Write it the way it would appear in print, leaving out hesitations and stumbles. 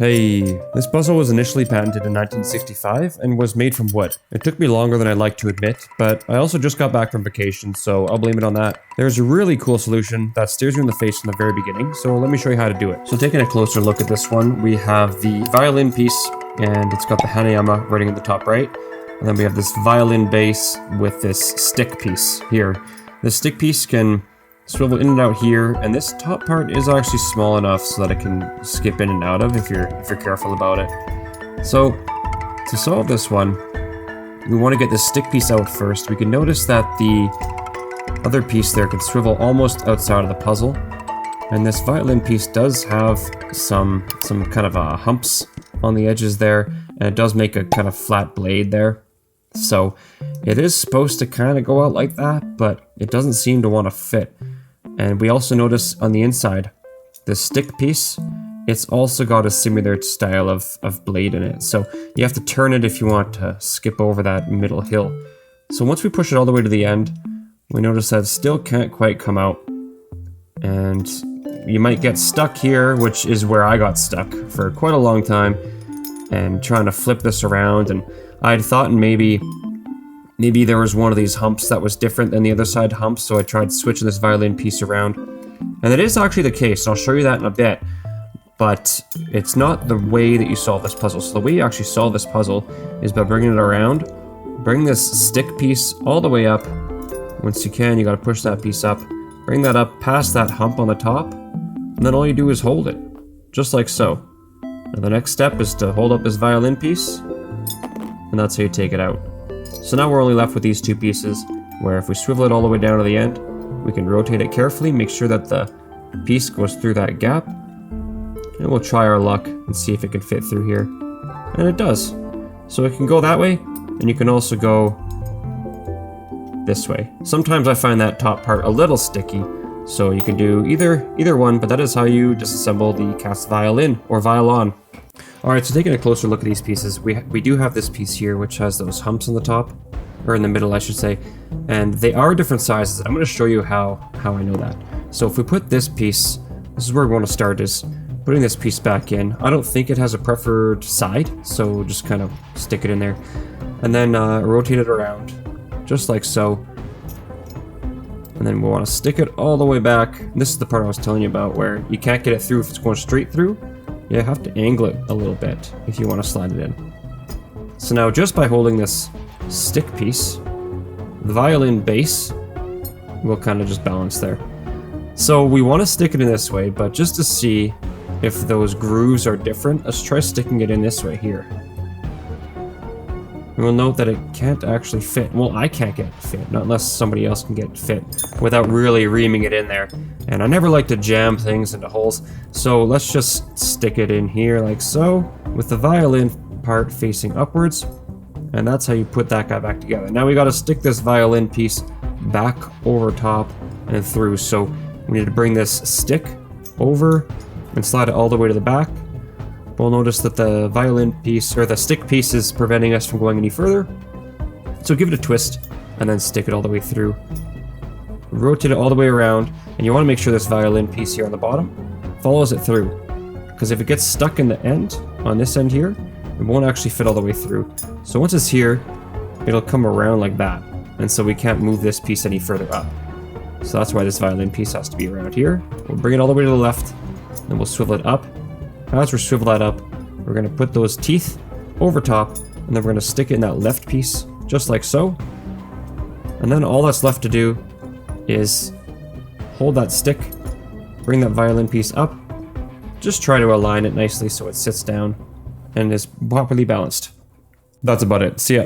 Hey, this puzzle was initially patented in 1965 and was made from wood. It took me longer than I'd like to admit, but I also just got back from vacation, so I'll blame it on that. There's a really cool solution that stares you in the face from the very beginning, so let me show you how to do it. So taking a closer look at this one, we have the violin piece, and it's got the Hanayama writing in the top right. And then we have this violin bass with this stick piece here. This stick piece can swivel in and out here, and this top part is actually small enough so that it can skip in and out of if you're careful about it. So to solve this one, we want to get this stick piece out first. We can notice that the other piece there can swivel almost outside of the puzzle, and this violin piece does have some kind of humps on the edges there, and it does make a kind of flat blade there. So it is supposed to kind of go out like that, but it doesn't seem to want to fit. And we also notice on the inside, the stick piece, it's also got a similar style of blade in it. So you have to turn it if you want to skip over that middle hill. So once we push it all the way to the end, we notice that it still can't quite come out. And you might get stuck here, which is where I got stuck for quite a long time, and trying to flip this around. And I'd thought maybe there was one of these humps that was different than the other side humps, so I tried switching this violin piece around. And that is actually the case, and I'll show you that in a bit. But it's not the way that you solve this puzzle. So the way you actually solve this puzzle is by bringing it around. Bring this stick piece all the way up. Once you can, you gotta push that piece up. Bring that up past that hump on the top, and then all you do is hold it. Just like so. Now the next step is to hold up this violin piece, and that's how you take it out. So now we're only left with these two pieces, where if we swivel it all the way down to the end, we can rotate it carefully, make sure that the piece goes through that gap, and we'll try our luck and see if it can fit through here. And it does. So it can go that way, and you can also go this way. Sometimes I find that top part a little sticky, so you can do either one, but that is how you disassemble the cast violin or violon. Alright, so taking a closer look at these pieces, we do have this piece here which has those humps on the top, or in the middle I should say, and they are different sizes. I'm going to show you how I know that. So if we put this piece, this is where we want to start, is putting this piece back in. I don't think it has a preferred side, so just kind of stick it in there. And then rotate it around, just like so. And then we want to stick it all the way back. And this is the part I was telling you about where you can't get it through if it's going straight through. You have to angle it a little bit if you want to slide it in. So now just by holding this stick piece, the violin bass will kind of just balance there. So we want to stick it in this way, but just to see if those grooves are different, let's try sticking it in this way here. And we'll note that it can't actually fit. Well, I can't get it to fit, not unless somebody else can get it to fit without really reaming it in there. And I never like to jam things into holes, so let's just stick it in here like so, with the violin part facing upwards. And that's how you put that guy back together. Now we gotta stick this violin piece back over top and through, so we need to bring this stick over and slide it all the way to the back. We'll notice that the violin piece, or the stick piece, is preventing us from going any further. So give it a twist, and then stick it all the way through. Rotate it all the way around, and you want to make sure this violin piece here on the bottom follows it through. Because if it gets stuck in the end, on this end here, it won't actually fit all the way through. So once it's here, it'll come around like that, and so we can't move this piece any further up. So that's why this violin piece has to be around here. We'll bring it all the way to the left, then we'll swivel it up. As we swivel that up, we're going to put those teeth over top, and then we're going to stick it in that left piece, just like so. And then all that's left to do is hold that stick, bring that violin piece up, just try to align it nicely so it sits down and is properly balanced. That's about it. See ya.